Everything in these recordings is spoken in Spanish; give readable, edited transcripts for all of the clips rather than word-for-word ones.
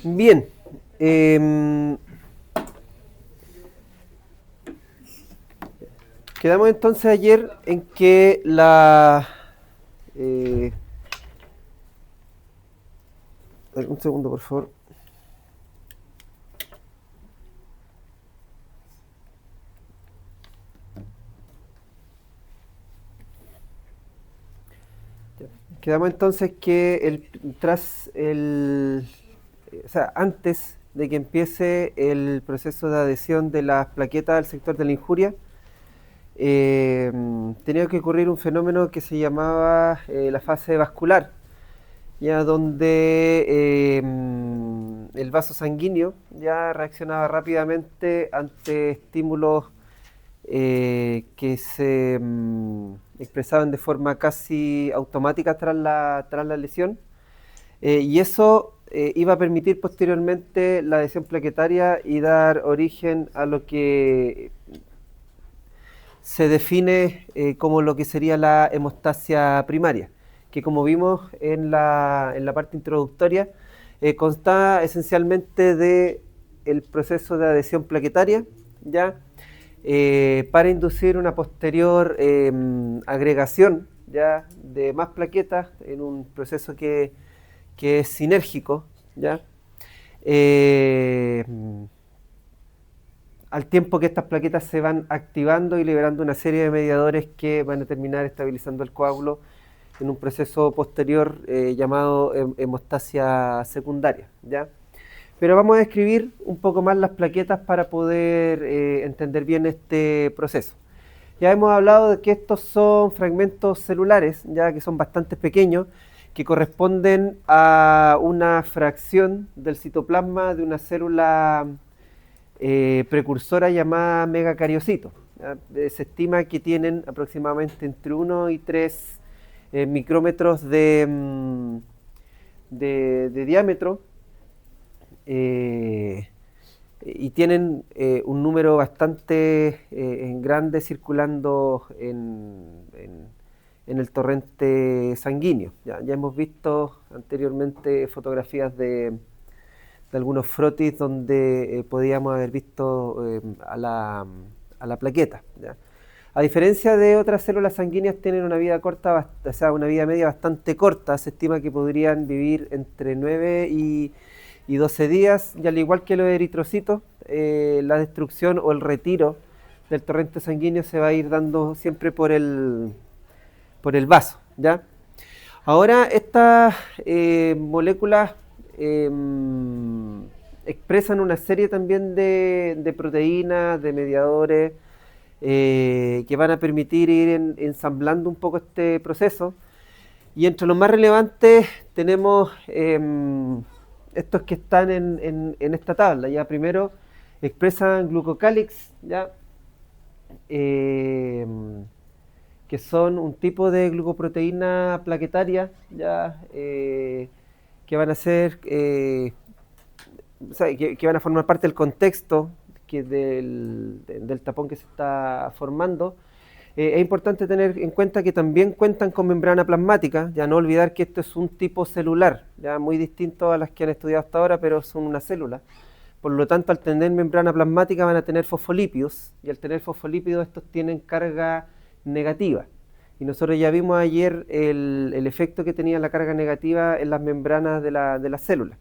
Bien, em, quedamos entonces ayer en que eh, a ver, un segundo, por favor. Quedamos entonces que o sea, antes de que empiece el proceso de adhesión de las plaquetas al sector de la injuria, tenía que ocurrir un fenómeno que se llamaba la fase vascular, ya donde el vaso sanguíneo ya reaccionaba rápidamente ante estímulos que se expresaban de forma casi automática tras la lesión, y eso iba a permitir posteriormente la adhesión plaquetaria y dar origen a lo que se define como lo que sería la hemostasia primaria, que como vimos en la parte introductoria, consta esencialmente de el proceso de adhesión plaquetaria, ¿ya? Para inducir una posterior agregación, ¿ya?, de más plaquetas en un proceso que es sinérgico, ¿ya? Eh, Al tiempo que estas plaquetas se van activando y liberando una serie de mediadores que van a terminar estabilizando el coágulo en un proceso posterior llamado hemostasia secundaria, ¿ya? Pero vamos a describir un poco más las plaquetas para poder entender bien este proceso. Ya hemos hablado de que estos son fragmentos celulares, ya que son bastante pequeños, que corresponden a una fracción del citoplasma de una célula precursora llamada megacariocito. Se estima que tienen aproximadamente entre 1 y 3 micrómetros de diámetro, eh, y tienen un número bastante grande circulando en el torrente sanguíneo. Ya hemos visto anteriormente fotografías de algunos frotis donde podíamos haber visto a la plaqueta, ¿ya? A diferencia de otras células sanguíneas, tienen una vida corta, o sea, una vida media bastante corta. Se estima que podrían vivir entre 9 y 12 días, y al igual que los eritrocitos, la destrucción o el retiro del torrente sanguíneo se va a ir dando siempre por el vaso, ¿ya? Ahora, estas moléculas eh, expresan una serie también de proteínas, de mediadores, que van a permitir ir ensamblando un poco este proceso. Y entre los más relevantes tenemos estos que están en esta tabla. Ya primero expresan glucocálix, ya, eh, que son un tipo de glucoproteína plaquetaria, ya, que van a ser, o sea, que van a formar parte del contexto del tapón que se está formando. Es importante tener en cuenta que también cuentan con membrana plasmática, ya no olvidar que esto es un tipo celular, ya muy distinto a las que han estudiado hasta ahora, pero son una célula. Por lo tanto, al tener membrana plasmática van a tener fosfolípidos, y al tener fosfolípidos estos tienen carga negativa. Y nosotros ya vimos ayer el efecto que tenía la carga negativa en las membranas de la célula.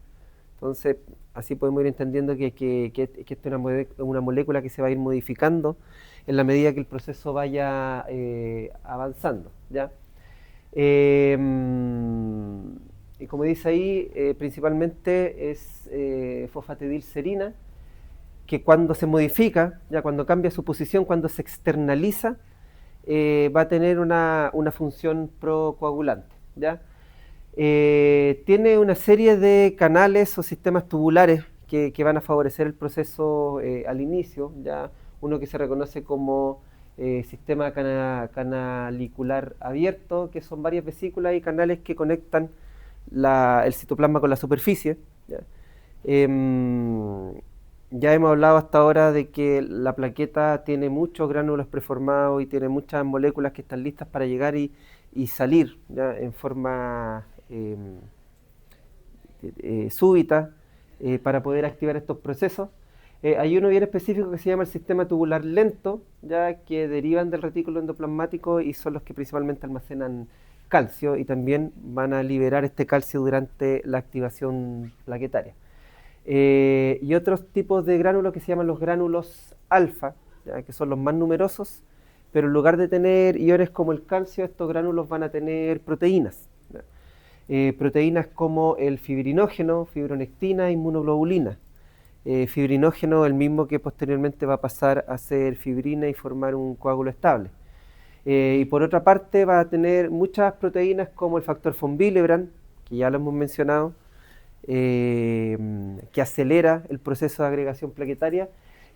Entonces, así podemos ir entendiendo que esto es una molécula que se va a ir modificando en la medida que el proceso vaya avanzando, ¿ya? Eh, y como dice ahí, principalmente es fosfatidilcerina, que cuando se modifica, ya cuando cambia su posición, cuando se externaliza, va a tener una función procoagulante, ¿ya? Tiene una serie de canales o sistemas tubulares que van a favorecer el proceso al inicio, ya uno que se reconoce como sistema canalicular abierto, que son varias vesículas y canales que conectan el citoplasma con la superficie, ¿ya? Ya hemos hablado hasta ahora de que la plaqueta tiene muchos gránulos preformados y tiene muchas moléculas que están listas para llegar y salir, ¿ya?, en forma súbita, para poder activar estos procesos. Hay uno bien específico que se llama el sistema tubular lento, ya que derivan del retículo endoplasmático y son los que principalmente almacenan calcio y también van a liberar este calcio durante la activación plaquetaria. Y otros tipos de gránulos que se llaman los gránulos alfa, ¿ya? Que son los más numerosos, pero en lugar de tener iones como el calcio, estos gránulos van a tener proteínas. Proteínas como el fibrinógeno, fibronectina, inmunoglobulina. Fibrinógeno, el mismo que posteriormente va a pasar a ser fibrina y formar un coágulo estable. Y por otra parte va a tener muchas proteínas como el factor von Willebrand, que ya lo hemos mencionado, que acelera el proceso de agregación plaquetaria,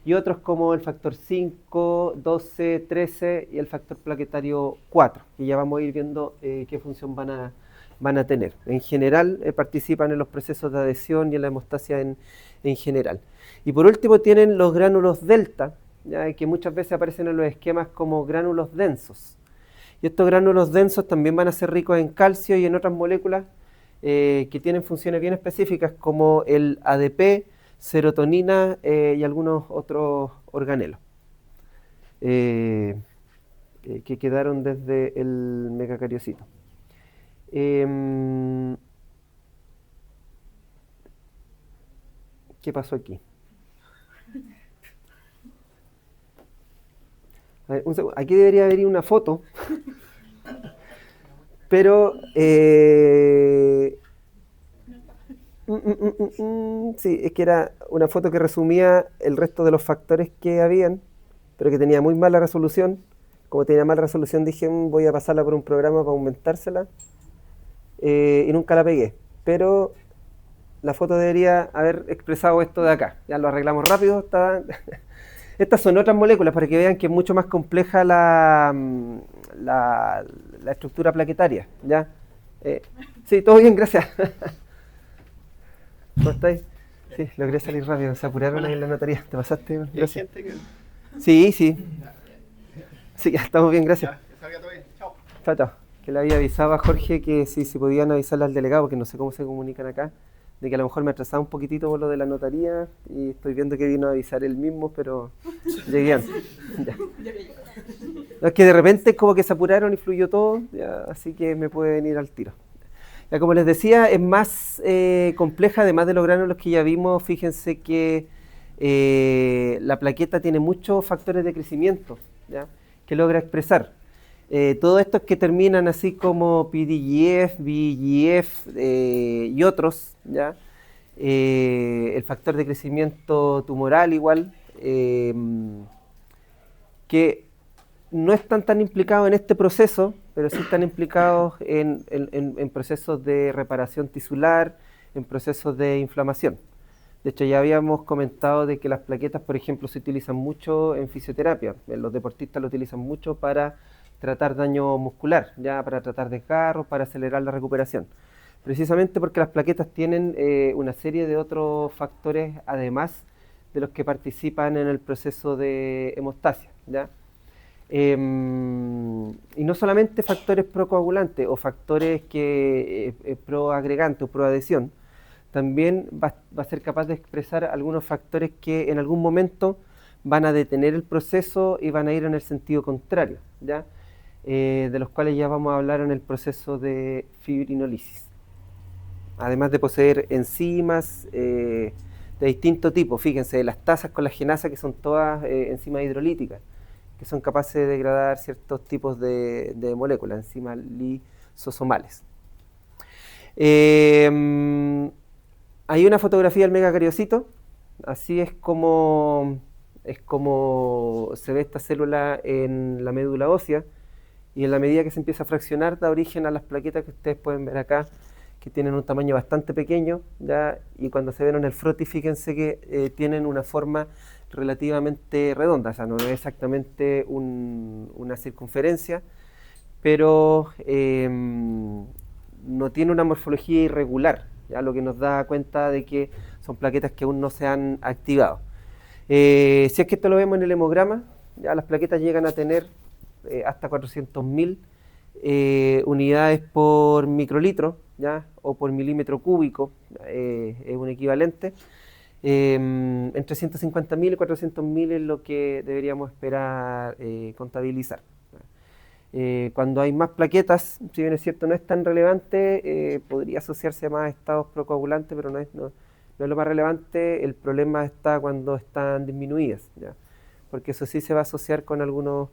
y otros como el factor 5, 12, 13 y el factor plaquetario 4, que ya vamos a ir viendo qué función van a tener. En general participan en los procesos de adhesión y en la hemostasia en general. Y por último tienen los gránulos delta, ¿ya? Que muchas veces aparecen en los esquemas como gránulos densos. Y estos gránulos densos también van a ser ricos en calcio y en otras moléculas que tienen funciones bien específicas como el ADP, serotonina y algunos otros organelos que quedaron desde el megacariocito. ¿Qué pasó aquí? A ver, un segundo. Aquí debería haber una foto, pero sí, es que era una foto que resumía el resto de los factores que habían, pero que tenía muy mala resolución. Como tenía mala resolución dije, voy a pasarla por un programa para aumentársela, y nunca la pegué. Pero la foto debería haber expresado esto de acá. Ya lo arreglamos rápido. Estas son otras moléculas para que vean que es mucho más compleja la estructura plaquetaria. ¿Ya? Sí, todo bien, gracias. ¿Cómo estáis? Sí, logré salir rápido. Se apuraron ahí en la notaría. ¿Te pasaste? Gracias. Sí, sí. Sí, ya estamos bien, gracias. Que salga todo bien. Chao. Chao, chao. Que le había avisado a Jorge que si podían avisarle al delegado, porque no sé cómo se comunican acá, de que a lo mejor me atrasaba un poquitito por lo de la notaría y estoy viendo que vino a avisar él mismo, pero llegué antes. Ya. No, es que de repente como que se apuraron y fluyó todo, ya, así que me puede venir al tiro. Ya, como les decía, es más compleja, además de los gránulos que ya vimos. Fíjense que la plaqueta tiene muchos factores de crecimiento, ¿ya? Que logra expresar. Todos estos que terminan así como PDGF, VEGF y otros, ¿ya? El factor de crecimiento tumoral igual, que no están tan implicados en este proceso, pero sí están implicados en procesos de reparación tisular, en procesos de inflamación. De hecho, ya habíamos comentado de que las plaquetas, por ejemplo, se utilizan mucho en fisioterapia. Los deportistas lo utilizan mucho para tratar daño muscular, ya para tratar desgarros, para acelerar la recuperación. Precisamente porque las plaquetas tienen una serie de otros factores, además de los que participan en el proceso de hemostasia, ¿ya? Y no solamente factores procoagulantes o factores que proagregantes o proadhesión, también va a ser capaz de expresar algunos factores que en algún momento van a detener el proceso y van a ir en el sentido contrario, ¿ya? De los cuales ya vamos a hablar en el proceso de fibrinólisis. Además de poseer enzimas de distinto tipo, fíjense, las tasas colagenasas, que son todas enzimas hidrolíticas, que son capaces de degradar ciertos tipos de moléculas, enzimas lisosomales. Hay una fotografía del megacariocito, así es como se ve esta célula en la médula ósea, y en la medida que se empieza a fraccionar da origen a las plaquetas que ustedes pueden ver acá, que tienen un tamaño bastante pequeño, ¿ya? Y cuando se ven en el frotis, fíjense que tienen una forma relativamente redonda, o sea, no es exactamente una circunferencia, pero no tiene una morfología irregular, ¿ya? Lo que nos da cuenta de que son plaquetas que aún no se han activado. Si es que esto lo vemos en el hemograma, ya las plaquetas llegan a tener hasta 400.000 unidades por microlitro, ¿ya? O por milímetro cúbico, es un equivalente. Entre 150.000 y 400.000 es lo que deberíamos esperar contabilizar. Cuando hay más plaquetas, si bien es cierto no es tan relevante, podría asociarse a más estados procoagulantes, pero no es lo más relevante. El problema está cuando están disminuidas, ¿ya? Porque eso sí se va a asociar con algunos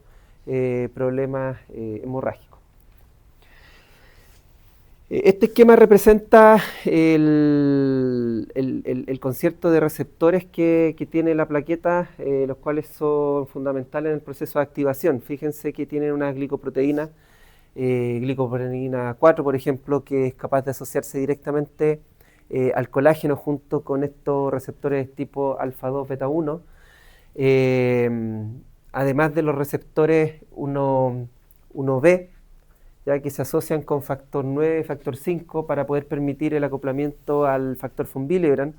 problemas hemorrágicos. Este esquema representa el concierto de receptores que tiene la plaqueta, los cuales son fundamentales en el proceso de activación. Fíjense que tienen una glicoproteína, glicoproteína 4, por ejemplo, que es capaz de asociarse directamente al colágeno junto con estos receptores tipo alfa 2, beta 1. Además de los receptores 1B, ya que se asocian con factor 9 y factor 5 para poder permitir el acoplamiento al factor von Willebrand,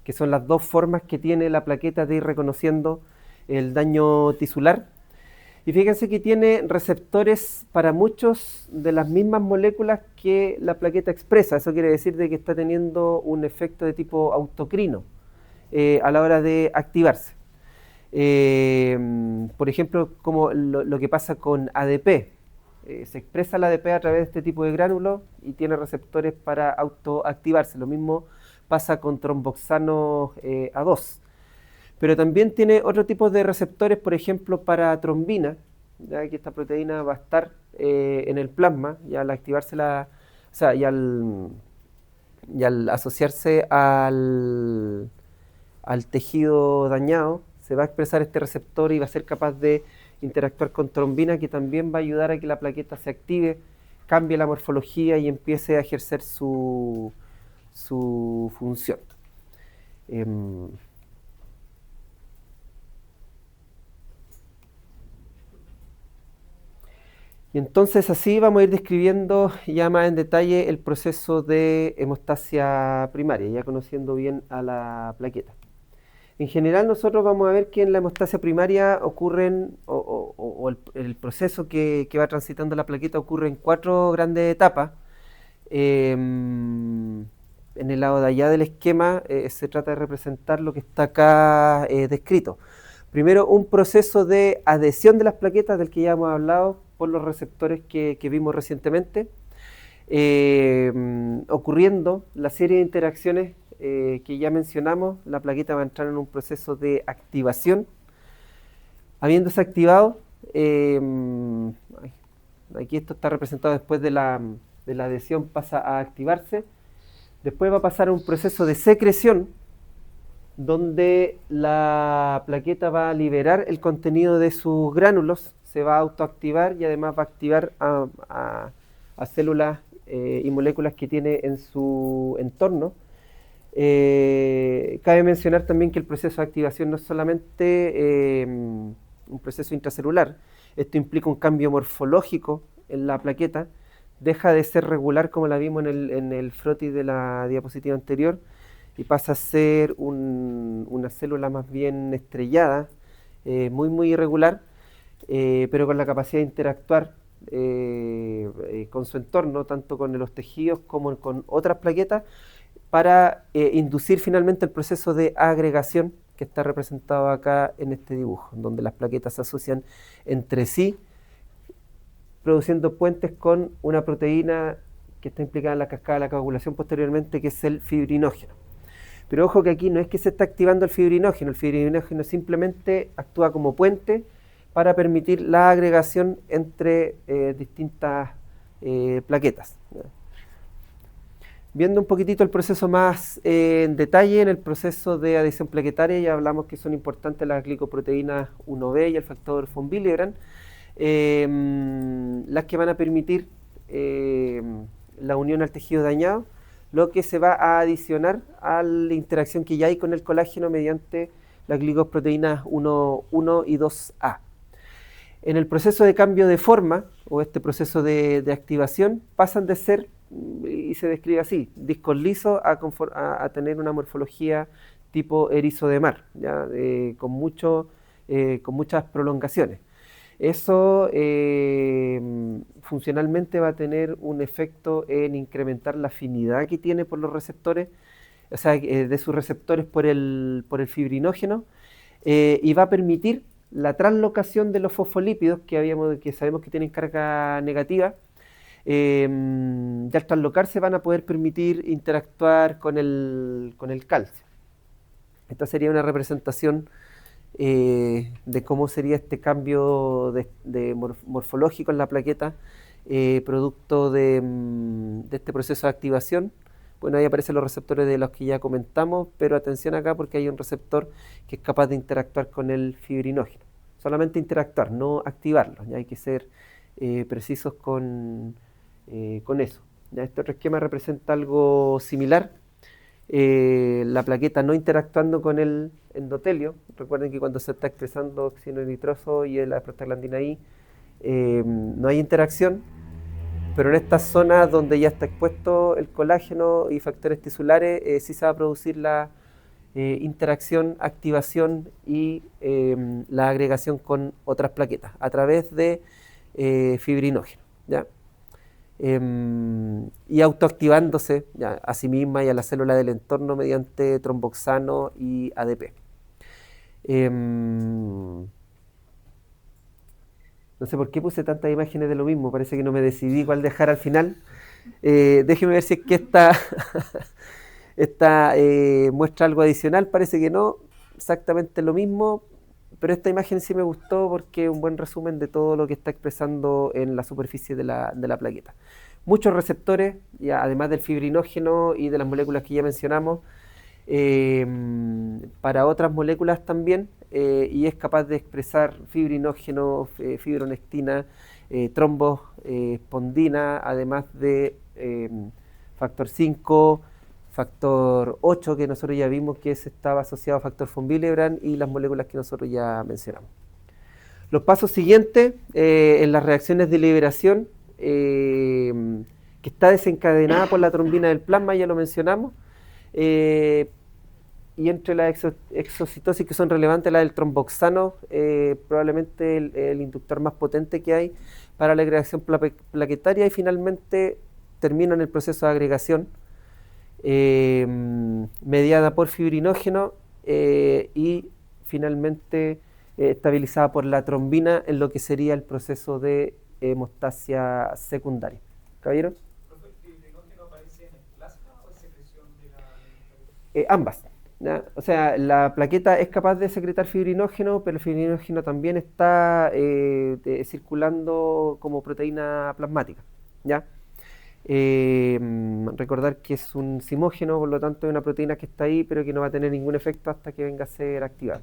que son las dos formas que tiene la plaqueta de ir reconociendo el daño tisular. Y fíjense que tiene receptores para muchas de las mismas moléculas que la plaqueta expresa. Eso quiere decir de que está teniendo un efecto de tipo autocrino a la hora de activarse. Por ejemplo, como lo que pasa con ADP. Se expresa la ADP a través de este tipo de gránulos y tiene receptores para autoactivarse. Lo mismo pasa con tromboxano A2. Pero también tiene otro tipo de receptores, por ejemplo, para trombina, ya que esta proteína va a estar en el plasma y al activarse y al asociarse al tejido dañado, se va a expresar este receptor y va a ser capaz de interactuar con trombina, que también va a ayudar a que la plaqueta se active, cambie la morfología y empiece a ejercer su función. Y entonces así vamos a ir describiendo ya más en detalle el proceso de hemostasia primaria, ya conociendo bien a la plaqueta. En general nosotros vamos a ver que en la hemostasia primaria ocurren, el proceso que va transitando la plaqueta ocurre en 4 grandes etapas. En el lado de allá del esquema se trata de representar lo que está acá descrito. Primero, un proceso de adhesión de las plaquetas del que ya hemos hablado por los receptores que vimos recientemente, ocurriendo la serie de interacciones que ya mencionamos. La plaqueta va a entrar en un proceso de activación. Habiéndose activado, aquí esto está representado después de la adhesión, pasa a activarse. Después va a pasar a un proceso de secreción, donde la plaqueta va a liberar el contenido de sus gránulos, se va a autoactivar y además va a activar a células y moléculas que tiene en su entorno. Cabe mencionar también que el proceso de activación no es solamente un proceso intracelular. Esto implica un cambio morfológico en la plaqueta. Deja de ser regular como la vimos en el frotis de la diapositiva anterior y pasa a ser una célula más bien estrellada, muy irregular, pero con la capacidad de interactuar con su entorno, tanto con los tejidos como con otras plaquetas, para inducir finalmente el proceso de agregación que está representado acá en este dibujo, donde las plaquetas se asocian entre sí, produciendo puentes con una proteína que está implicada en la cascada de la coagulación posteriormente, que es el fibrinógeno. Pero ojo que aquí no es que se está activando el fibrinógeno simplemente actúa como puente para permitir la agregación entre distintas plaquetas. Viendo un poquitito el proceso más en detalle, en el proceso de adhesión plaquetaria ya hablamos que son importantes las glicoproteínas 1B y el factor von Willebrand, las que van a permitir la unión al tejido dañado, lo que se va a adicionar a la interacción que ya hay con el colágeno mediante las glicoproteínas 1 y 2A. En el proceso de cambio de forma, o este proceso de activación, pasan de ser, y se describe así, discos lisos a tener una morfología tipo erizo de mar, ¿ya? Con muchas prolongaciones. Eso funcionalmente va a tener un efecto en incrementar la afinidad que tiene por los receptores, o sea, de sus receptores por el fibrinógeno, y va a permitir la translocación de los fosfolípidos que sabemos que tienen carga negativa. Y al translocarse van a poder permitir interactuar con el calcio. Esta sería una representación de cómo sería este cambio morfológico en la plaqueta, producto de este proceso de activación. Bueno, ahí aparecen los receptores de los que ya comentamos, pero atención acá porque hay un receptor que es capaz de interactuar con el fibrinógeno. Solamente interactuar, no activarlo. Ya hay que ser precisos con eso. Ya este otro esquema representa algo similar. La plaqueta no interactuando con el endotelio. Recuerden que cuando se está expresando óxido nitroso y la prostaglandina I, no hay interacción, pero en estas zonas donde ya está expuesto el colágeno y factores tisulares, sí se va a producir la interacción, activación y la agregación con otras plaquetas a través de fibrinógeno, ¿ya? Y autoactivándose ya, a sí misma y a la célula del entorno mediante tromboxano y ADP. No sé por qué puse tantas imágenes de lo mismo, parece que no me decidí cuál dejar al final. Déjeme ver si es que esta muestra algo adicional, parece que no, exactamente lo mismo, pero esta imagen sí me gustó porque es un buen resumen de todo lo que está expresando en la superficie de la plaqueta. Muchos receptores, ya, además del fibrinógeno y de las moléculas que ya mencionamos, para otras moléculas también, y es capaz de expresar fibrinógeno, fibronectina, trombos, espondina, además de factor 5, factor 8, que nosotros ya vimos que estaba asociado a factor von Willebrand, y las moléculas que nosotros ya mencionamos. Los pasos siguientes en las reacciones de liberación, que está desencadenada por la trombina del plasma, ya lo mencionamos, y entre las exocitosis que son relevantes, la del tromboxano, probablemente el inductor más potente que hay para la agregación plaquetaria, y finalmente termina en el proceso de agregación, mediada por fibrinógeno, y finalmente estabilizada por la trombina en lo que sería el proceso de hemostasia secundaria. ¿Caballero? ¿El fibrinógeno aparece en el plasma o es secreción de la ambas. ¿Ya? O sea, la plaqueta es capaz de secretar fibrinógeno, pero el fibrinógeno también está circulando como proteína plasmática, ¿ya? Recordar que es un simógeno, por lo tanto es una proteína que está ahí, pero que no va a tener ningún efecto hasta que venga a ser activada.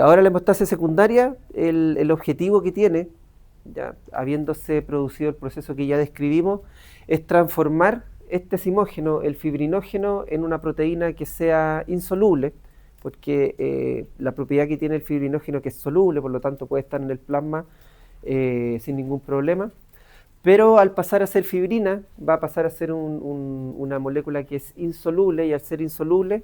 Ahora la hemostasia secundaria, el objetivo que tiene, ya habiéndose producido el proceso que ya describimos, es transformar este simógeno, el fibrinógeno, en una proteína que sea insoluble, porque la propiedad que tiene el fibrinógeno que es soluble, por lo tanto puede estar en el plasma sin ningún problema, pero al pasar a ser fibrina va a pasar a ser una molécula que es insoluble, y al ser insoluble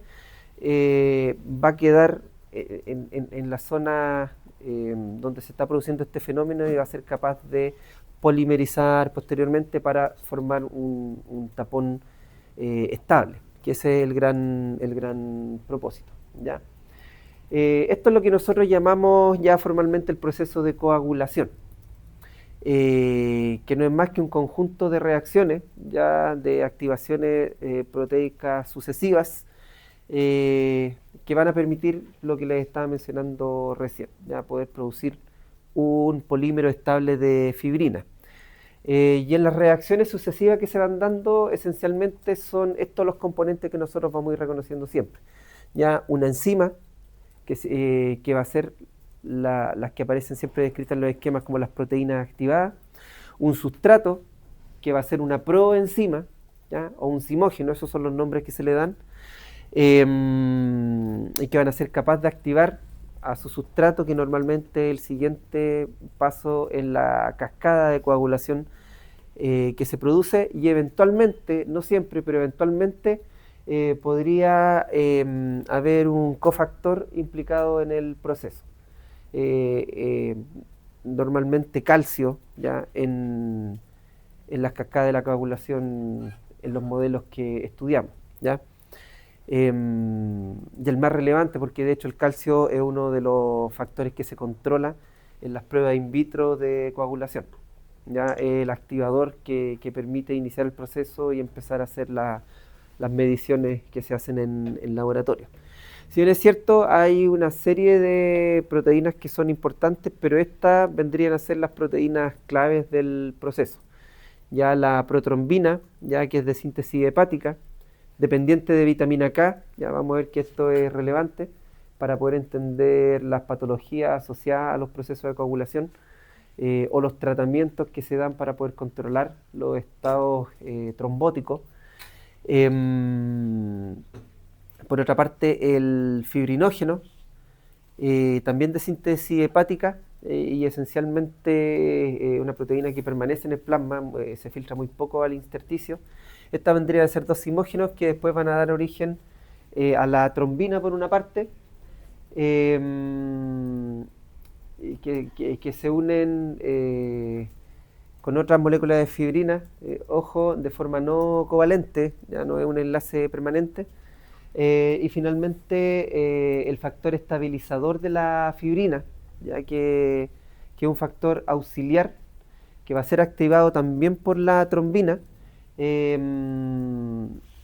va a quedar en la zona donde se está produciendo este fenómeno, y va a ser capaz de polimerizar posteriormente para formar un tapón estable, que ese es el gran propósito, ¿ya? Esto es lo que nosotros llamamos ya formalmente el proceso de coagulación, que no es más que un conjunto de reacciones, ya de activaciones proteicas sucesivas, que van a permitir lo que les estaba mencionando recién, ya poder producir un polímero estable de fibrina. Y en las reacciones sucesivas que se van dando, esencialmente son estos los componentes que nosotros vamos a ir reconociendo siempre. Ya una enzima, que va a ser las que aparecen siempre descritas en los esquemas como las proteínas activadas, un sustrato, que va a ser una proenzima, ¿ya? O un simógeno, esos son los nombres que se le dan, y que van a ser capaces de activar a su sustrato, que normalmente es el siguiente paso en la cascada de coagulación que se produce, y eventualmente, no siempre, pero eventualmente podría haber un cofactor implicado en el proceso. eh, eh, normalmente calcio, ¿ya? En las cascadas de la coagulación en los modelos que estudiamos, ¿ya? Y el más relevante, porque de hecho el calcio es uno de los factores que se controla en las pruebas in vitro de coagulación, ¿ya? El activador que permite iniciar el proceso y empezar a hacer las mediciones que se hacen en laboratorio. Si bien es cierto, hay una serie de proteínas que son importantes, pero estas vendrían a ser las proteínas claves del proceso. Ya la protrombina, ya que es de síntesis hepática, dependiente de vitamina K, ya vamos a ver que esto es relevante para poder entender las patologías asociadas a los procesos de coagulación o los tratamientos que se dan para poder controlar los estados trombóticos. Por otra parte, el fibrinógeno, también de síntesis hepática y esencialmente una proteína que permanece en el plasma, se filtra muy poco al intersticio. Esta vendría a ser dos simógenos que después van a dar origen a la trombina por una parte, que se unen con otras moléculas de fibrina, ojo, de forma no covalente, ya no es un enlace permanente. Y finalmente el factor estabilizador de la fibrina, ya que es un factor auxiliar que va a ser activado también por la trombina, eh,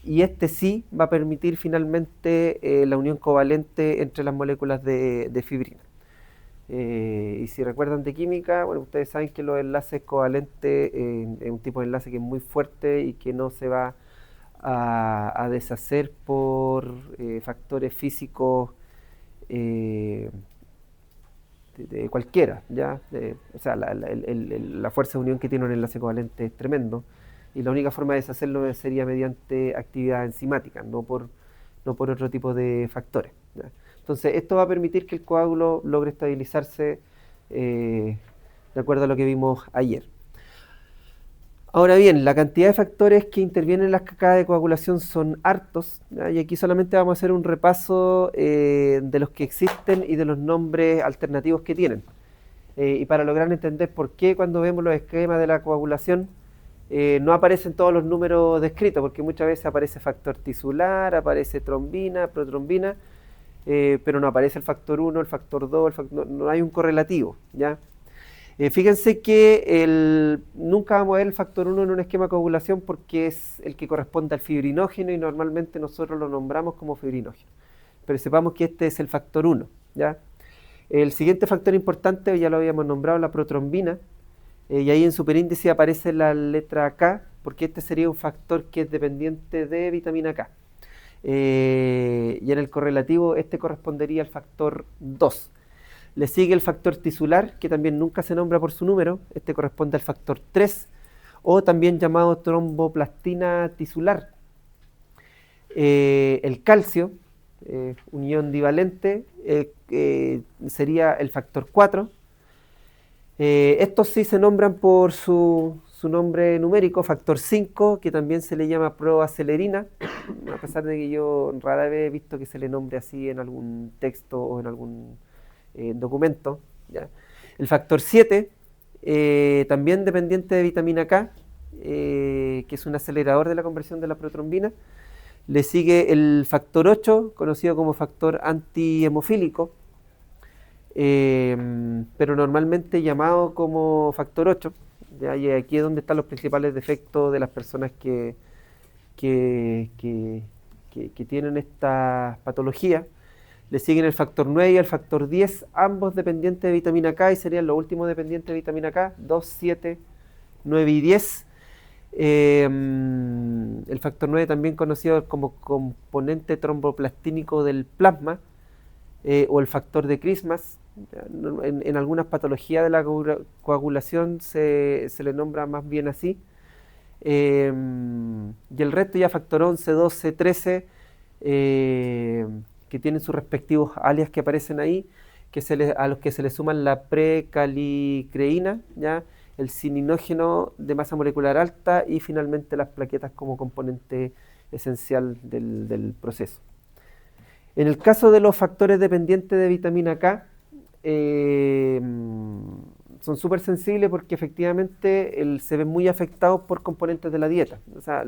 y este sí va a permitir finalmente la unión covalente entre las moléculas de fibrina. Y si recuerdan de química, bueno, ustedes saben que los enlaces covalentes es un tipo de enlace que es muy fuerte y que no se va a deshacer por factores físicos de cualquiera, ¿ya? O sea, la fuerza de unión que tiene un enlace covalente es tremendo y la única forma de deshacerlo sería mediante actividad enzimática, no por otro tipo de factores, ¿ya? Entonces, esto va a permitir que el coágulo logre estabilizarse de acuerdo a lo que vimos ayer. Ahora bien, la cantidad de factores que intervienen en las cascadas de coagulación son hartos, ¿ya? Y aquí solamente vamos a hacer un repaso de los que existen y de los nombres alternativos que tienen. Y para lograr entender por qué cuando vemos los esquemas de la coagulación no aparecen todos los números descritos, porque muchas veces aparece factor tisular, aparece trombina, protrombina, pero no aparece el factor 1, el factor 2, no hay un correlativo, ¿ya? Fíjense que nunca vamos a ver el factor 1 en un esquema de coagulación porque es el que corresponde al fibrinógeno y normalmente nosotros lo nombramos como fibrinógeno. Pero sepamos que este es el factor 1, ¿ya? El siguiente factor importante, ya lo habíamos nombrado, la protrombina, y ahí en superíndice aparece la letra K, porque este sería un factor que es dependiente de vitamina K. Y en el correlativo este correspondería al factor 2. Le sigue el factor tisular, que también nunca se nombra por su número, este corresponde al factor 3, o también llamado tromboplastina tisular. El calcio, unión divalente, sería el factor 4. Estos sí se nombran por su nombre numérico, factor 5, que también se le llama proacelerina, a pesar de que yo rara vez he visto que se le nombre así en algún texto o en algún documento, ¿ya? El factor 7, también dependiente de vitamina K, que es un acelerador de la conversión de la protrombina. Le sigue el factor 8, conocido como factor antihemofílico, pero normalmente llamado como factor 8, ¿ya? Y aquí es donde están los principales defectos de las personas que tienen esta patología. Le siguen el factor 9 y el factor 10, ambos dependientes de vitamina K y serían los últimos dependientes de vitamina K, 2, 7, 9 y 10. El factor 9 también conocido como componente tromboplastínico del plasma, o el factor de Christmas. En algunas patologías de la coagulación se le nombra más bien así. Y el resto ya factor 11, 12, 13, que tienen sus respectivos alias que aparecen ahí, a los que se le suman la precalicreína, ¿ya? El cininógeno de masa molecular alta y finalmente las plaquetas como componente esencial del proceso. En el caso de los factores dependientes de vitamina K, eh, son súper sensibles porque efectivamente se ven muy afectados por componentes de la dieta. O sea,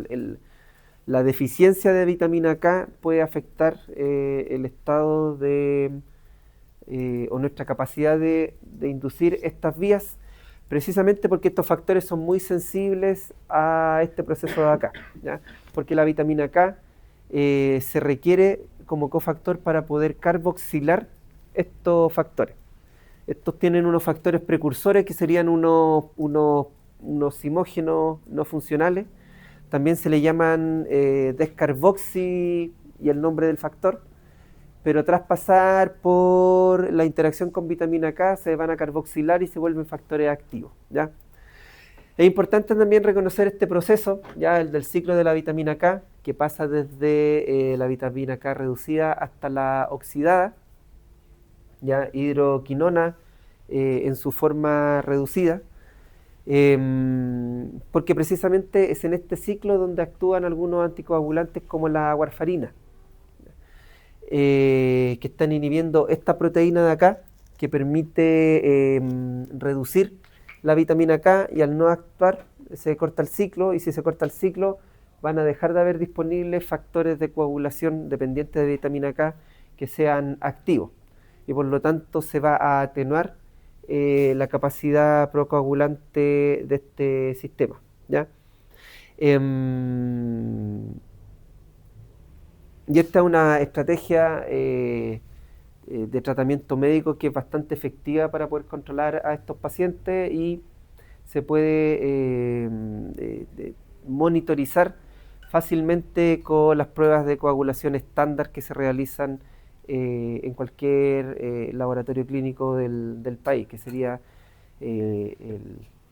la deficiencia de vitamina K puede afectar el estado o nuestra capacidad de inducir estas vías, precisamente porque estos factores son muy sensibles a este proceso de acá, ¿ya? Porque la vitamina K se requiere como cofactor para poder carboxilar estos factores. Estos tienen unos factores precursores que serían unos simógenos no funcionales. También se le llaman descarboxy y el nombre del factor, pero tras pasar por la interacción con vitamina K se van a carboxilar y se vuelven factores activos, ¿ya? Es importante también reconocer este proceso, ya el del ciclo de la vitamina K, que pasa desde la vitamina K reducida hasta la oxidada, ya hidroquinona en su forma reducida, porque precisamente es en este ciclo donde actúan algunos anticoagulantes como la warfarina, que están inhibiendo esta proteína de acá que permite reducir la vitamina K, y al no actuar se corta el ciclo, y si se corta el ciclo van a dejar de haber disponibles factores de coagulación dependientes de vitamina K que sean activos, y por lo tanto se va a atenuar la capacidad procoagulante de este sistema, ¿ya? Y esta es una estrategia de tratamiento médico que es bastante efectiva para poder controlar a estos pacientes, y se puede monitorizar fácilmente con las pruebas de coagulación estándar que se realizan en cualquier laboratorio clínico del país, que sería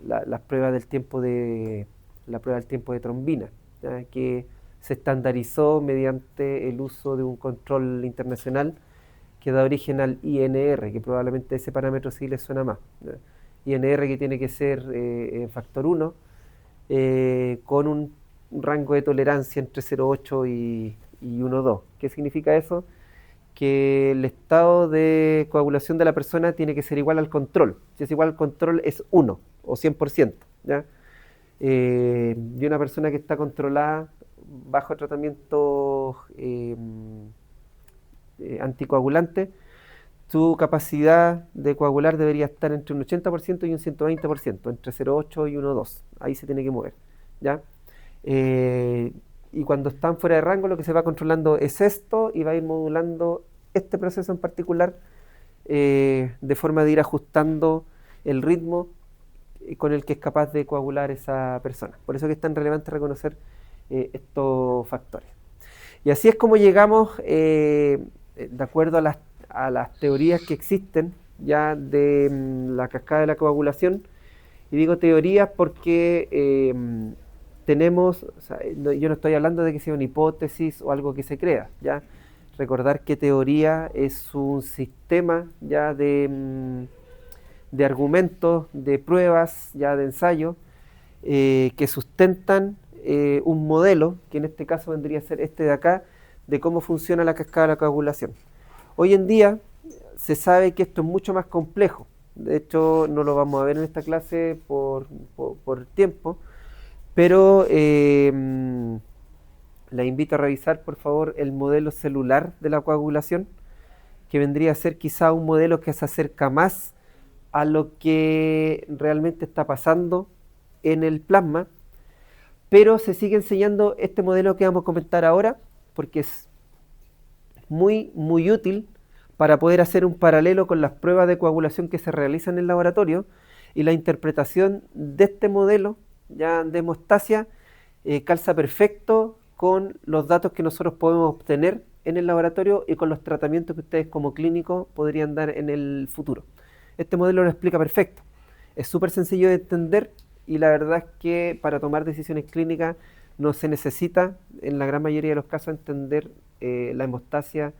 las pruebas del tiempo la prueba del tiempo de trombina, ¿ya? Que se estandarizó mediante el uso de un control internacional que da origen al INR, que probablemente ese parámetro sí les suena más, ¿ya? INR, que tiene que ser factor 1, con un rango de tolerancia entre 0,8 y 1,2. ¿Qué significa eso? Que el estado de coagulación de la persona tiene que ser igual al control. Si es igual al control es 1 o 100%, ¿ya? Y una persona que está controlada bajo tratamiento anticoagulante, su capacidad de coagular debería estar entre un 80% y un 120%, entre 0,8 y 1,2. Ahí se tiene que mover, ¿ya? Y cuando están fuera de rango, lo que se va controlando es esto, y va a ir modulando este proceso en particular de forma de ir ajustando el ritmo con el que es capaz de coagular esa persona. Por eso que es tan relevante reconocer estos factores. Y así es como llegamos, de acuerdo a las teorías que existen ya de la cascada de la coagulación. Y digo teorías porque tenemos, o sea, yo no estoy hablando de que sea una hipótesis o algo que se crea, ¿ya? Recordar que teoría es un sistema ya de argumentos, de pruebas, ya de ensayo, que sustentan un modelo, que en este caso vendría a ser este de acá, de cómo funciona la cascada de la coagulación. Hoy en día se sabe que esto es mucho más complejo. De hecho, no lo vamos a ver en esta clase por tiempo, pero la invito a revisar, por favor, el modelo celular de la coagulación, que vendría a ser quizá un modelo que se acerca más a lo que realmente está pasando en el plasma, pero se sigue enseñando este modelo que vamos a comentar ahora, porque es muy, muy útil para poder hacer un paralelo con las pruebas de coagulación que se realizan en el laboratorio, y la interpretación de este modelo ya de hemostasia calza perfecto con los datos que nosotros podemos obtener en el laboratorio y con los tratamientos que ustedes como clínicos podrían dar en el futuro. Este modelo lo explica perfecto. Es súper sencillo de entender, y la verdad es que para tomar decisiones clínicas no se necesita, en la gran mayoría de los casos, entender la hemostasia,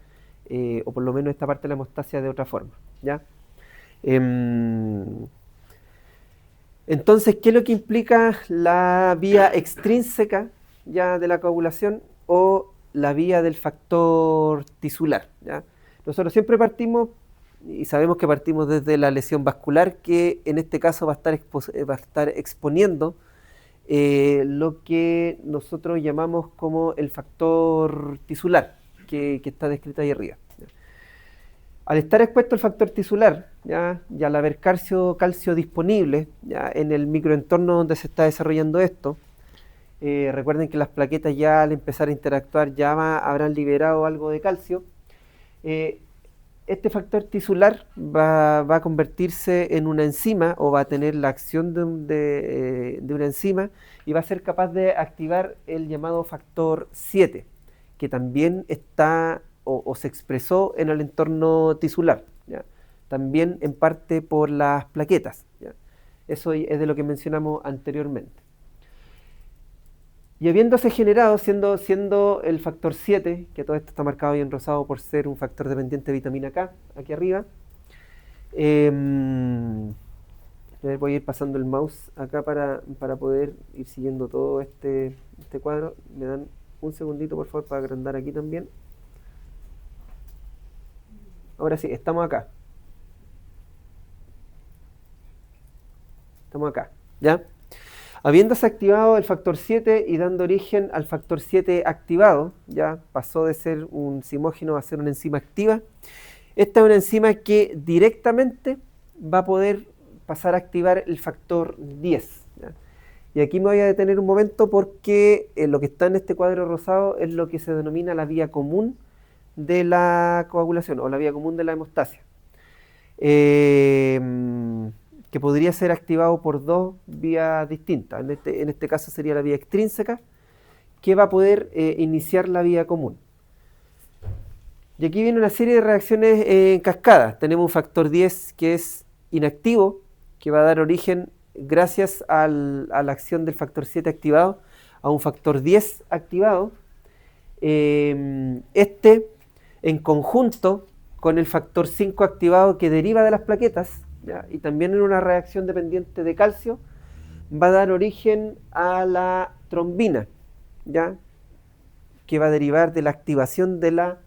o por lo menos esta parte de la hemostasia, de otra forma, ¿ya? Entonces, ¿qué es lo que implica la vía extrínseca ya de la coagulación o la vía del factor tisular, ¿ya? Nosotros siempre partimos y sabemos que partimos desde la lesión vascular, que en este caso va a estar exponiendo lo que nosotros llamamos como el factor tisular, que está descrito ahí arriba. Al estar expuesto el factor tisular, y al haber calcio disponible en el microentorno donde se está desarrollando esto, recuerden que las plaquetas ya al empezar a interactuar ya habrán liberado algo de calcio. Este factor tisular va a convertirse en una enzima, o va a tener la acción de una enzima, y va a ser capaz de activar el llamado factor 7, que también está o se expresó en el entorno tisular, ¿ya? También en parte por las plaquetas, ¿ya? Eso es de lo que mencionamos anteriormente. Y habiéndose generado, siendo el factor 7, que todo esto está marcado ahí en rosado por ser un factor dependiente de vitamina K, aquí arriba, voy a ir pasando el mouse acá para poder ir siguiendo todo este cuadro. Me dan un segundito, por favor, para agrandar aquí también. Ahora sí, estamos acá. Estamos acá, ¿ya? Habiéndose activado el factor 7 y dando origen al factor 7 activado, ya pasó de ser un zimógeno a ser una enzima activa. Esta es una enzima que directamente va a poder pasar a activar el factor 10, ¿ya? Y aquí me voy a detener un momento porque lo que está en este cuadro rosado es lo que se denomina la vía común de la coagulación, o la vía común de la hemostasia, que podría ser activado por dos vías distintas. En este caso sería la vía extrínseca, que va a poder iniciar la vía común. Y aquí viene una serie de reacciones en cascada. Tenemos un factor 10 que es inactivo, que va a dar origen, gracias a la acción del factor 7 activado, a un factor 10 activado. En conjunto con el factor 5 activado que deriva de las plaquetas, ¿ya? Y también en una reacción dependiente de calcio, va a dar origen a la trombina, ¿ya? Que va a derivar de la activación de la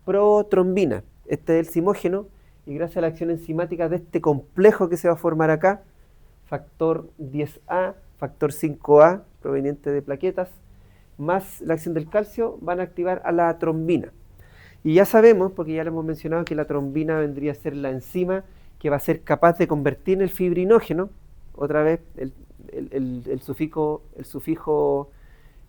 protrombina. Este es el zimógeno, y gracias a la acción enzimática de este complejo que se va a formar acá, factor 10A, factor 5A, proveniente de plaquetas, más la acción del calcio, van a activar a la trombina. Y ya sabemos, porque ya lo hemos mencionado, que la trombina vendría a ser la enzima que va a ser capaz de convertir el fibrinógeno, otra vez el sufijo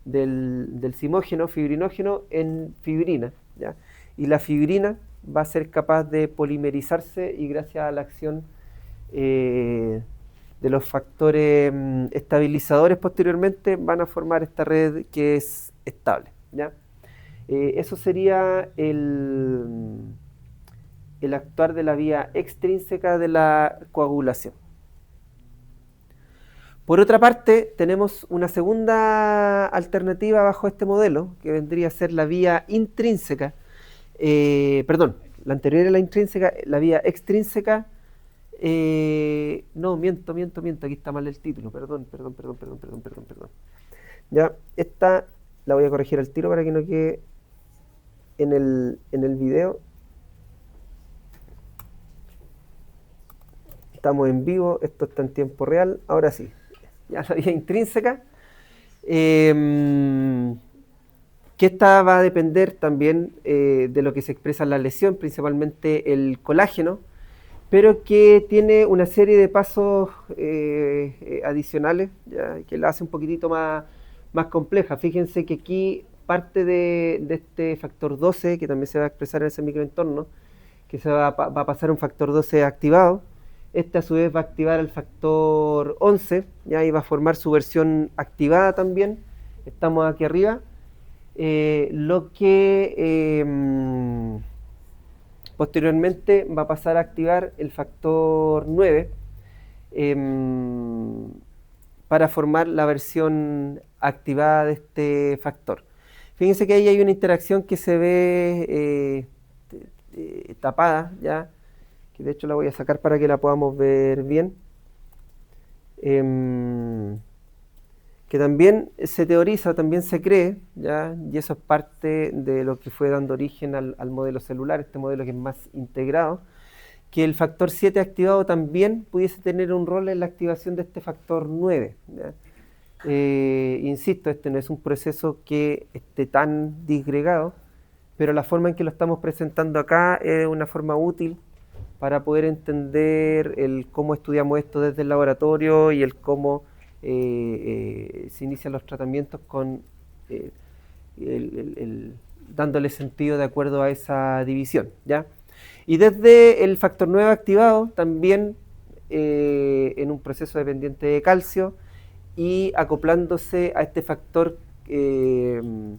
del zimógeno, fibrinógeno, en fibrina, ¿ya? Y la fibrina va a ser capaz de polimerizarse, y gracias a la acción de los factores estabilizadores posteriormente van a formar esta red que es estable, ¿ya? Eso sería el actuar de la vía extrínseca de la coagulación. Por otra parte, tenemos una segunda alternativa bajo este modelo, que vendría a ser la vía intrínseca. La anterior era la intrínseca, la vía extrínseca. No, miento, aquí está mal el título, perdón. Ya, esta la voy a corregir al tiro para que no quede en el video. Estamos en vivo, esto está en tiempo real. Ahora sí, ya la vía intrínseca, que esta va a depender también de lo que se expresa en la lesión, principalmente el colágeno, pero que tiene una serie de pasos adicionales, ya, que la hace un poquitito más compleja. Fíjense que aquí parte de este factor 12, que también se va a expresar en ese microentorno, que se va a pasar un factor 12 activado. Este a su vez va a activar el factor 11, ¿ya? Y va a formar su versión activada también. Estamos aquí arriba. Lo que posteriormente va a pasar a activar el factor 9 para formar la versión activada de este factor. Fíjense que ahí hay una interacción que se ve tapada, ¿ya? Que de hecho la voy a sacar para que la podamos ver bien, que también se teoriza, también se cree, ¿ya? Y eso es parte de lo que fue dando origen al modelo celular, este modelo que es más integrado, que el factor 7 activado también pudiese tener un rol en la activación de este factor 9. Insisto, este no es un proceso que esté tan disgregado, pero la forma en que lo estamos presentando acá es una forma útil para poder entender el cómo estudiamos esto desde el laboratorio y el cómo se inician los tratamientos con dándole sentido de acuerdo a esa división, ¿ya? Y desde el factor 9 activado, también en un proceso dependiente de calcio y acoplándose a este factor que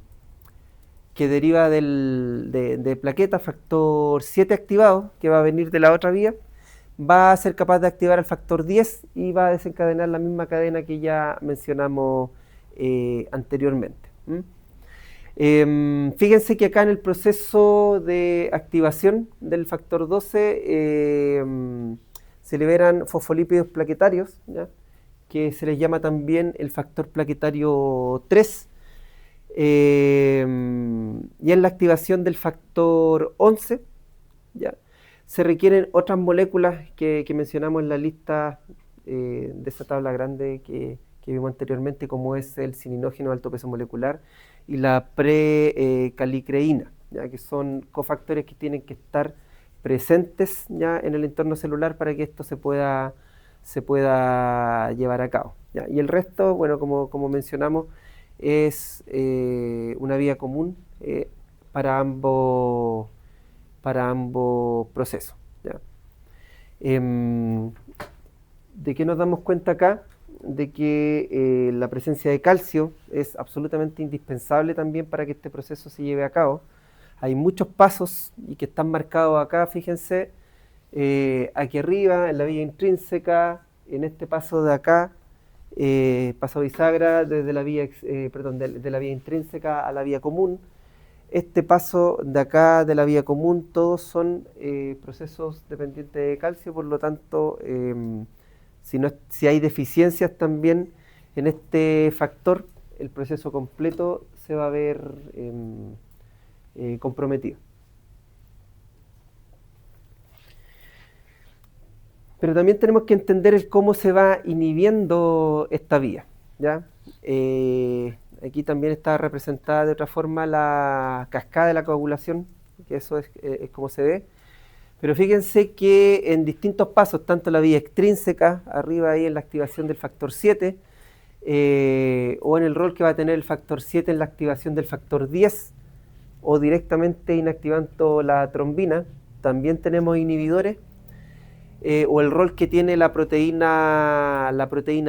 deriva de plaqueta, factor 7 activado, que va a venir de la otra vía, va a ser capaz de activar al factor 10 y va a desencadenar la misma cadena que ya mencionamos anteriormente. Fíjense que acá en el proceso de activación del factor 12 se liberan fosfolípidos plaquetarios, ¿ya? Que se les llama también el factor plaquetario 3, y en la activación del factor 11, ¿ya? Se requieren otras moléculas que mencionamos en la lista de esa tabla grande que vimos anteriormente, como es el cininógeno de alto peso molecular y la precalicreína, ¿ya? Que son cofactores que tienen que estar presentes ya en el entorno celular para que esto se pueda llevar a cabo, ¿ya? Y el resto, bueno, como mencionamos, es una vía común para ambos procesos, ¿ya? ¿De qué nos damos cuenta acá? De que la presencia de calcio es absolutamente indispensable también para que este proceso se lleve a cabo. Hay muchos pasos y que están marcados acá, fíjense, aquí arriba, en la vía intrínseca, en este paso de acá, paso bisagra desde la vía, de la vía intrínseca a la vía común. Este paso de acá de la vía común, todos son procesos dependientes de calcio, por lo tanto, si hay deficiencias también en este factor, el proceso completo se va a ver comprometido. Pero también tenemos que entender el cómo se va inhibiendo esta vía, ¿ya? Aquí también está representada de otra forma la cascada de la coagulación, que eso es como se ve. Pero fíjense que en distintos pasos, tanto la vía extrínseca, arriba ahí en la activación del factor 7, o en el rol que va a tener el factor 7 en la activación del factor 10, o directamente inactivando la trombina, también tenemos inhibidores, o el rol que tiene la proteína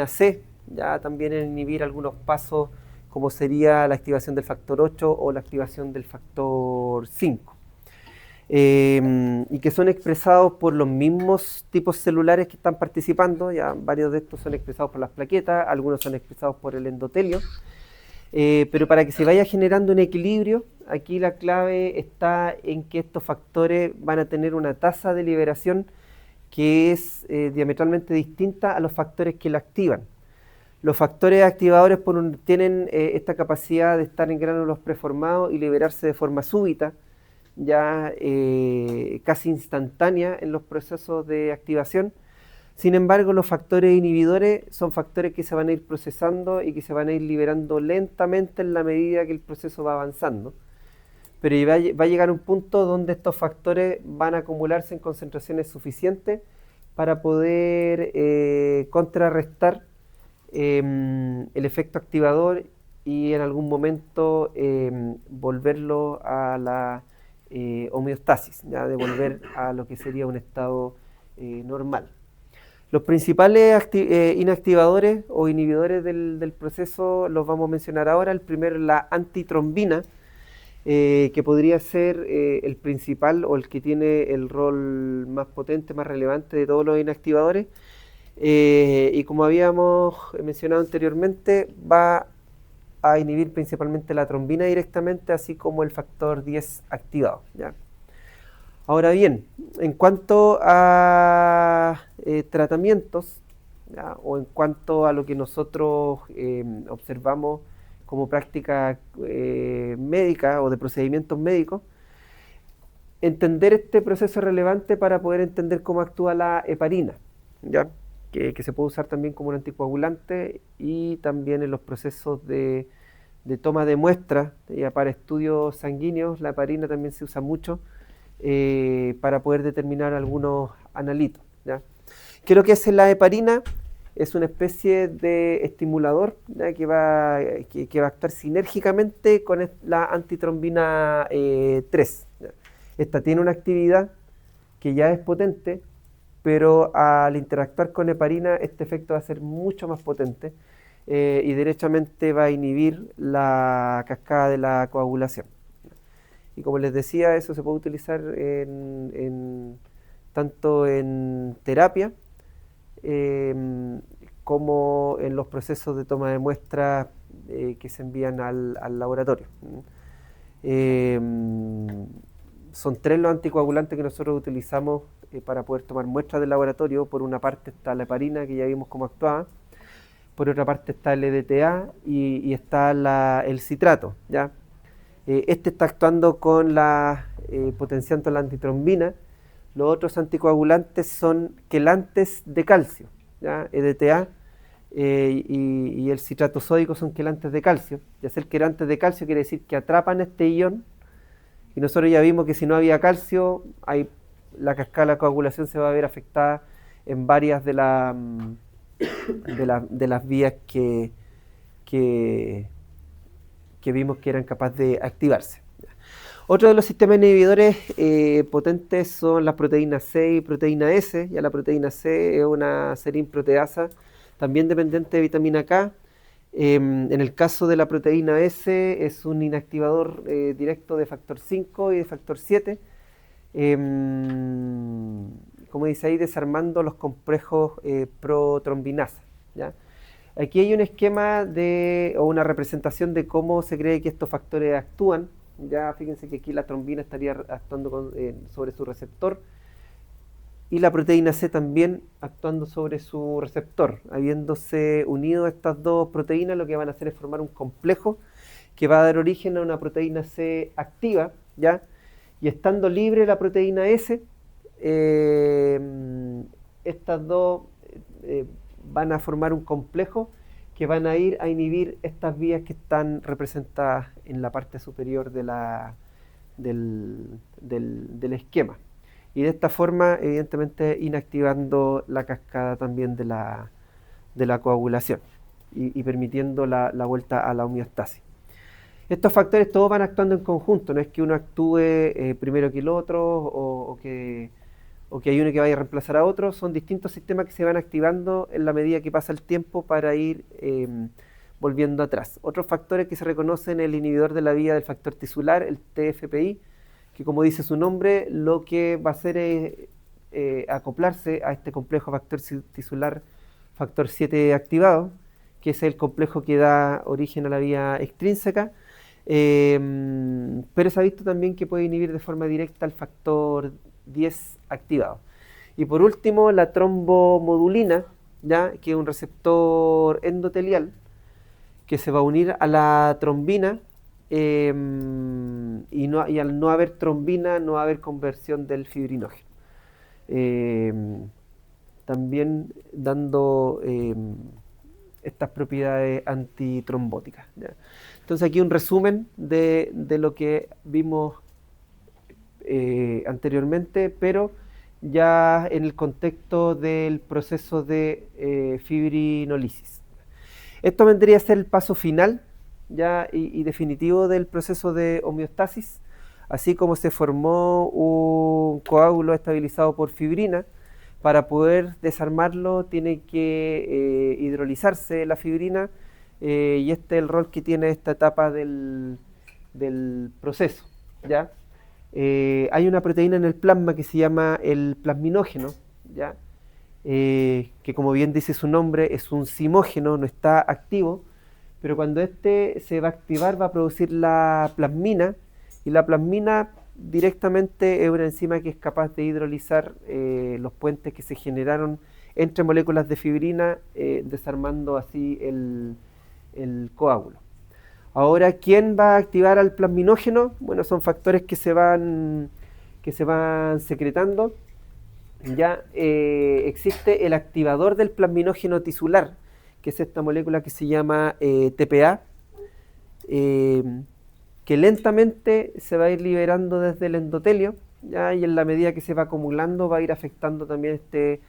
C, ya también en inhibir algunos pasos, como sería la activación del factor 8 o la activación del factor 5. Y que son expresados por los mismos tipos celulares que están participando, ya varios de estos son expresados por las plaquetas, algunos son expresados por el endotelio, pero para que se vaya generando un equilibrio, aquí la clave está en que estos factores van a tener una tasa de liberación que es diametralmente distinta a los factores que la activan. Los factores activadores tienen esta capacidad de estar en gránulos preformados y liberarse de forma súbita, ya casi instantánea en los procesos de activación. Sin embargo, los factores inhibidores son factores que se van a ir procesando y que se van a ir liberando lentamente en la medida que el proceso va avanzando. Pero va a llegar un punto donde estos factores van a acumularse en concentraciones suficientes para poder contrarrestar el efecto activador y en algún momento volverlo a la homeostasis, ¿ya? De volver a lo que sería un estado normal. Los principales inactivadores o inhibidores del proceso los vamos a mencionar ahora. El primero es la antitrombina, que podría ser el principal o el que tiene el rol más potente, más relevante de todos los inactivadores. Y como habíamos mencionado anteriormente, va a inhibir principalmente la trombina directamente, así como el factor 10 activado, ¿ya? Ahora bien, en cuanto a tratamientos, ¿ya? O en cuanto a lo que nosotros observamos como práctica médica o de procedimientos médicos, entender este proceso es relevante para poder entender cómo actúa la heparina, ¿ya? Que se puede usar también como un anticoagulante y también en los procesos de toma de muestras, ya para estudios sanguíneos, la heparina también se usa mucho para poder determinar algunos analitos, ¿ya? ¿Qué es lo que hace la heparina? Es una especie de estimulador, ¿ya? Que va a actuar sinérgicamente con la antitrombina 3. ¿Ya? Esta tiene una actividad que ya es potente, pero al interactuar con heparina este efecto va a ser mucho más potente y derechamente va a inhibir la cascada de la coagulación. Y como les decía, eso se puede utilizar tanto en terapia eh, como en los procesos de toma de muestras que se envían al laboratorio. Eh, Son tres los anticoagulantes que nosotros utilizamos para poder tomar muestras del laboratorio. Por una parte está la heparina, que ya vimos cómo actuaba. Por otra parte está el EDTA y está el citrato, ¿ya? Este está actuando con potenciando la antitrombina. Los otros anticoagulantes son quelantes de calcio, ¿ya? EDTA y el citrato sódico son quelantes de calcio. Y hacer quelantes de calcio quiere decir que atrapan este ion. Y nosotros ya vimos que si no había calcio, la cascada de la coagulación se va a ver afectada en varias de las vías que vimos que eran capaces de activarse. Otro de los sistemas inhibidores potentes son las proteínas C y proteína S. Ya la proteína C es una serin-proteasa también dependiente de vitamina K. En el caso de la proteína S es un inactivador directo de factor 5 y de factor 7. Como dice ahí, desarmando los complejos protrombinasa, ¿ya? Aquí hay un esquema o una representación de cómo se cree que estos factores actúan. Ya fíjense que aquí la trombina estaría actuando sobre su receptor y la proteína C también actuando sobre su receptor. Habiéndose unido estas dos proteínas, lo que van a hacer es formar un complejo que va a dar origen a una proteína C activa, ¿ya? Y estando libre la proteína S, estas dos van a formar un complejo que van a ir a inhibir estas vías que están representadas en la parte superior del esquema. Y de esta forma, evidentemente, inactivando la cascada también de la coagulación y permitiendo la vuelta a la homeostasis. Estos factores todos van actuando en conjunto, no es que uno actúe primero que el otro o que hay uno que vaya a reemplazar a otro, son distintos sistemas que se van activando en la medida que pasa el tiempo para ir volviendo atrás. Otros factores que se reconocen, el inhibidor de la vía del factor tisular, el TFPI, que como dice su nombre, lo que va a hacer es acoplarse a este complejo factor tisular factor 7 activado, que es el complejo que da origen a la vía extrínseca, pero se ha visto también que puede inhibir de forma directa el factor 10 activado. Y por último, la trombomodulina, ¿ya? Que es un receptor endotelial que se va a unir a la trombina y al no haber trombina no va a haber conversión del fibrinógeno. También dando estas propiedades antitrombóticas, ¿ya? Entonces aquí un resumen de lo que vimos anteriormente, pero ya en el contexto del proceso de fibrinolisis. Esto vendría a ser el paso final ya y definitivo del proceso de homeostasis, así como se formó un coágulo estabilizado por fibrina. Para poder desarmarlo tiene que hidrolizarse la fibrina y este es el rol que tiene esta etapa del proceso, ¿ya? Hay una proteína en el plasma que se llama el plasminógeno, ¿ya? Que como bien dice su nombre es un simógeno, no está activo, pero cuando este se va a activar va a producir la plasmina y la plasmina directamente es una enzima que es capaz de hidrolizar los puentes que se generaron entre moléculas de fibrina, desarmando así el coágulo. Ahora, ¿quién va a activar al plasminógeno? Bueno, son factores que se van que se van secretando, ya existe el activador del plasminógeno tisular, que es esta molécula que se llama TPA, eh, que lentamente se va a ir liberando desde el endotelio, ¿ya? Y en la medida que se va acumulando va a ir afectando también este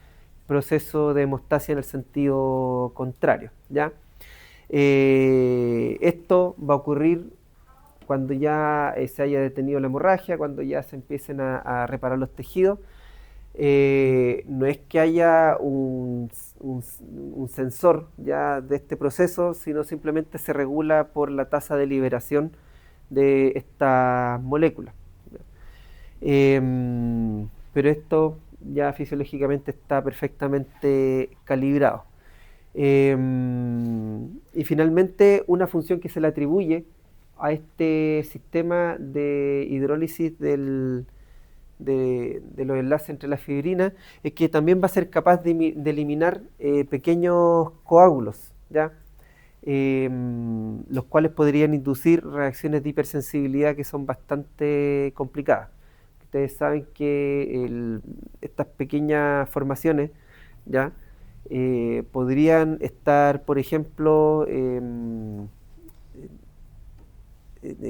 proceso de hemostasia en el sentido contrario, ¿ya? Esto va a ocurrir cuando ya se haya detenido la hemorragia, cuando ya se empiecen a reparar los tejidos. No es que haya un sensor ya de este proceso, sino simplemente se regula por la tasa de liberación de estas moléculas. Pero esto ya fisiológicamente está perfectamente calibrado. Y finalmente, una función que se le atribuye a este sistema de hidrólisis de los enlaces entre las fibrinas es que también va a ser capaz de eliminar pequeños coágulos, ¿ya? Los cuales podrían inducir reacciones de hipersensibilidad que son bastante complicadas. Ustedes saben que estas pequeñas formaciones, ¿ya? Podrían estar, por ejemplo,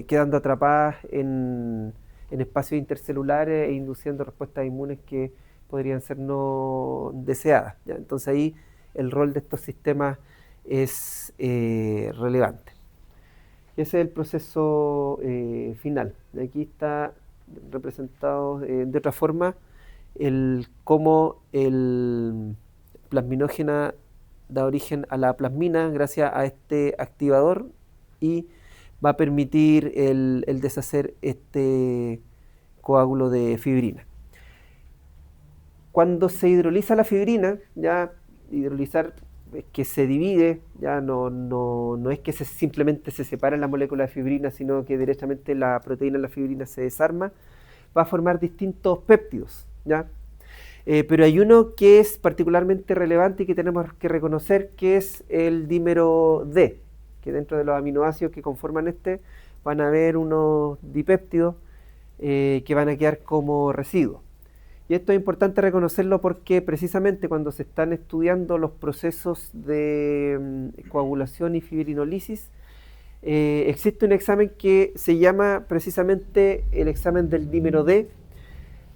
quedando atrapadas en espacios intercelulares e induciendo respuestas inmunes que podrían ser no deseadas, ¿ya? Entonces ahí el rol de estos sistemas es relevante. Ese es el proceso final. Aquí está representado de otra forma cómo el plasminógena da origen a la plasmina gracias a este activador y va a permitir el deshacer este coágulo de fibrina. Cuando se hidroliza la fibrina, ya hidrolizar es que se divide, ya no es que simplemente se separa la molécula de fibrina, sino que directamente la proteína de la fibrina se desarma, va a formar distintos péptidos, ¿ya? Pero hay uno que es particularmente relevante y que tenemos que reconocer, que es el dímero D, que dentro de los aminoácidos que conforman van a haber unos dipéptidos que van a quedar como residuos. Y esto es importante reconocerlo porque precisamente cuando se están estudiando los procesos de coagulación y fibrinolisis, existe un examen que se llama precisamente el examen del dímero D,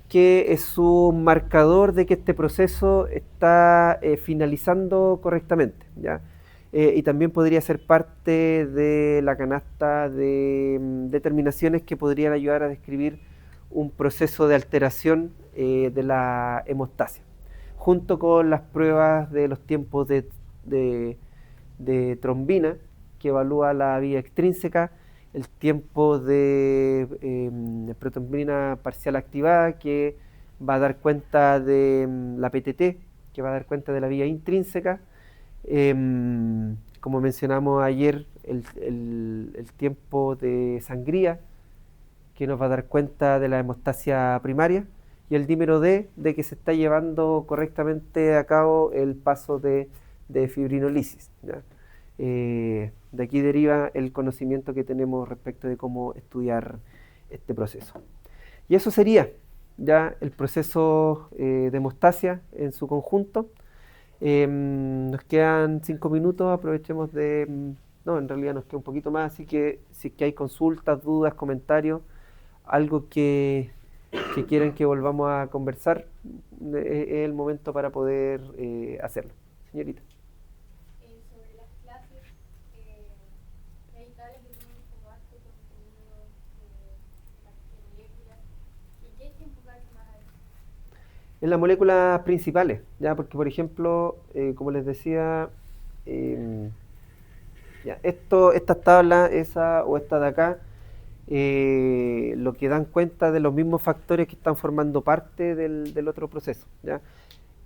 que es un marcador de que este proceso está finalizando correctamente, ¿ya? Y también podría ser parte de la canasta de determinaciones que podrían ayudar a describir un proceso de alteración de la hemostasia, junto con las pruebas de los tiempos de trombina, que evalúa la vía extrínseca, el tiempo de protrombina parcial activada, que va a dar cuenta de la PTT, que va a dar cuenta de la vía intrínseca. Como mencionamos ayer, el tiempo de sangría, que nos va a dar cuenta de la hemostasia primaria, y el dímero D, de que se está llevando correctamente a cabo el paso de fibrinolisis, ¿ya? De aquí deriva el conocimiento que tenemos respecto de cómo estudiar este proceso. Y eso sería ya el proceso de hemostasia en su conjunto. Nos quedan 5 minutos, aprovechemos no, en realidad nos queda un poquito más, así que si es que hay consultas, dudas, comentarios, algo que quieran que volvamos a conversar, es el momento para poder hacerlo. Señorita. Sobre las clases, hay tablas que tienen como harto contenido de moléculas. ¿Y qué hay que enfocarse más a eso? En las moléculas principales, ya, porque por ejemplo, como les decía, ya, estas tablas, esa o esta de acá, lo que dan cuenta de los mismos factores que están formando parte del otro proceso, ¿ya?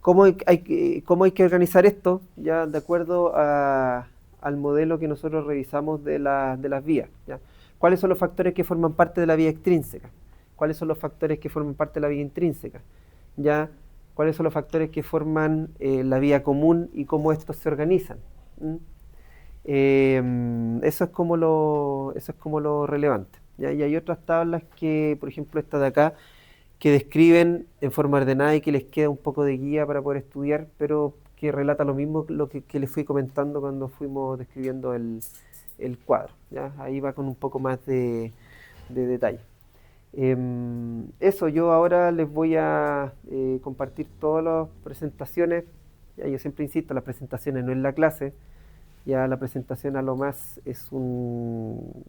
¿Cómo hay que organizar esto? Ya de acuerdo al modelo que nosotros revisamos de las vías, ¿ya? ¿Cuáles son los factores que forman parte de la vía extrínseca? ¿Cuáles son los factores que forman parte de la vía intrínseca? ¿Ya? ¿Cuáles son los factores que forman la vía común y cómo estos se organizan? ¿Mm? Eso es como lo relevante, ¿ya? Y hay otras tablas que, por ejemplo, esta de acá, que describen en forma ordenada y que les queda un poco de guía para poder estudiar, pero que relata lo mismo que les fui comentando cuando fuimos describiendo el cuadro, ¿ya? Ahí va con un poco más de detalle. Eso, yo ahora les voy a compartir todas las presentaciones. Ya, yo siempre insisto, las presentaciones no es la clase, ya la presentación a lo más es un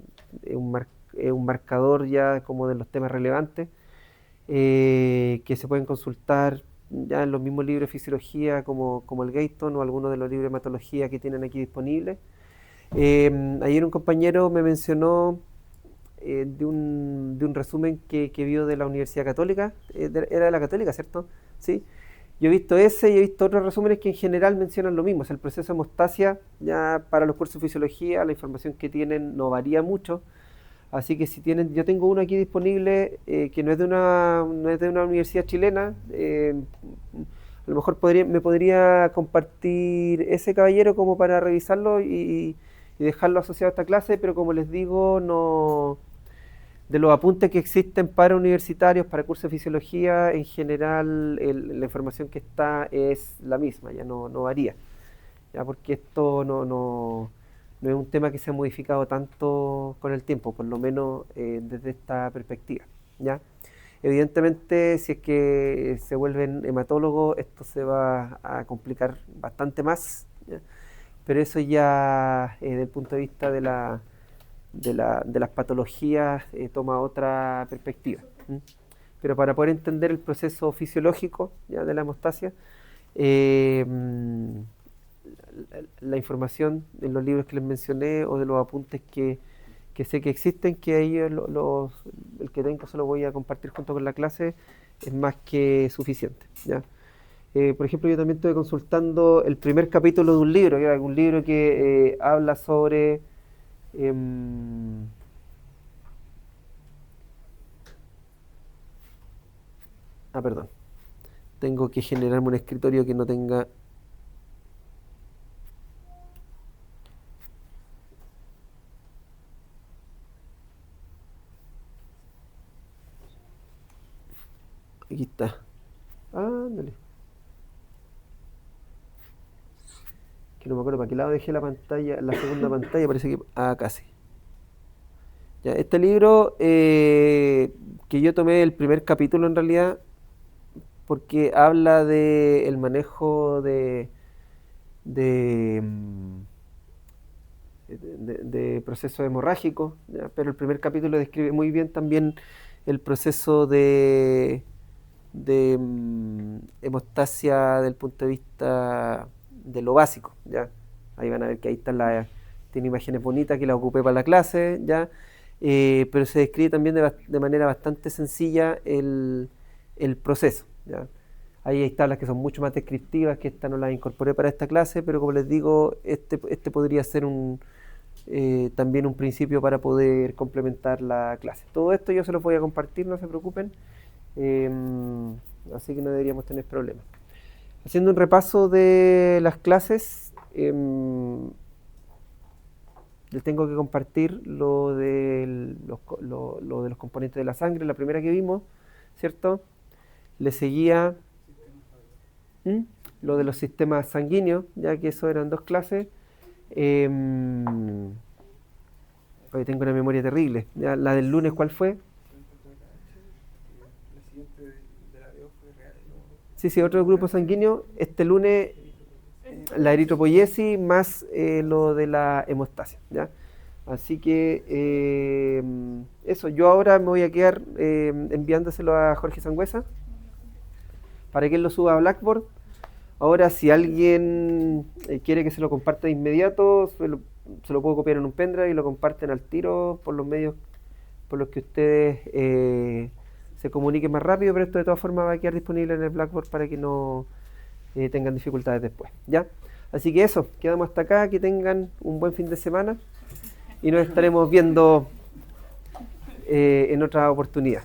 marcador ya como de los temas relevantes, que se pueden consultar ya en los mismos libros de fisiología como el Gayton o algunos de los libros de hematología que tienen aquí disponibles. Ayer un compañero me mencionó de un resumen que vio de la Universidad Católica, era de la Católica, ¿cierto? Sí. Yo he visto ese y he visto otros resúmenes que en general mencionan lo mismo. O sea, el proceso de hemostasia, ya para los cursos de fisiología, la información que tienen no varía mucho. Así que si tienen, yo tengo uno aquí disponible que no es de una universidad chilena. A lo mejor me podría compartir ese caballero como para revisarlo y dejarlo asociado a esta clase, pero como les digo, no, de los apuntes que existen para universitarios, para cursos de fisiología, en general la información que está es la misma, ya no varía, ya porque esto no es un tema que se ha modificado tanto con el tiempo, por lo menos desde esta perspectiva, ¿ya? Evidentemente, si es que se vuelven hematólogos, esto se va a complicar bastante más, ¿ya? Pero eso ya desde el punto de vista de las patologías toma otra perspectiva. ¿Mm? Pero para poder entender el proceso fisiológico ya de la hemostasia, la información en los libros que les mencioné o de los apuntes que sé que existen, que ahí el que tengo se lo voy a compartir junto con la clase, es más que suficiente, ¿ya? Por ejemplo, yo también estuve consultando el primer capítulo de un libro, que era un libro que habla sobre perdón. Tengo que generarme un escritorio que no tenga. Aquí está. Ándale. Que no me acuerdo para qué lado dejé la pantalla, la segunda pantalla, parece que. Casi. Ya, este libro que yo tomé el primer capítulo en realidad, porque habla de el manejo de, mm, de procesos hemorrágicos, ¿ya? Pero el primer capítulo describe muy bien también el proceso de hemostasia desde el punto de vista de lo básico, ¿ya? Ahí van a ver que ahí están tiene imágenes bonitas que las ocupé para la clase, ¿ya? Pero se describe también de manera bastante sencilla el proceso, ¿ya? Ahí hay tablas que son mucho más descriptivas, que esta no las incorporé para esta clase, pero como les digo, este podría ser también un principio para poder complementar la clase. Todo esto yo se los voy a compartir, no se preocupen, así que no deberíamos tener problemas. Haciendo un repaso de las clases, les tengo que compartir lo de los componentes de la sangre, la primera que vimos, ¿cierto? Le seguía lo de los sistemas sanguíneos, ya que eso eran dos clases. Hoy tengo una memoria terrible. Ya, la del lunes, ¿cuál fue? Sí, otro grupo sanguíneo. Este lunes, la eritropoyesis más lo de la hemostasia, ¿ya? Así que eso, yo ahora me voy a quedar enviándoselo a Jorge Sangüesa para que él lo suba a Blackboard. Ahora, si alguien quiere que se lo comparta de inmediato, se lo puedo copiar en un pendrive y lo comparten al tiro por los medios por los que ustedes se comuniquen más rápido, pero esto de todas formas va a quedar disponible en el Blackboard para que no tengan dificultades después, ¿ya? Así que eso, quedamos hasta acá, que tengan un buen fin de semana y nos estaremos viendo en otra oportunidad.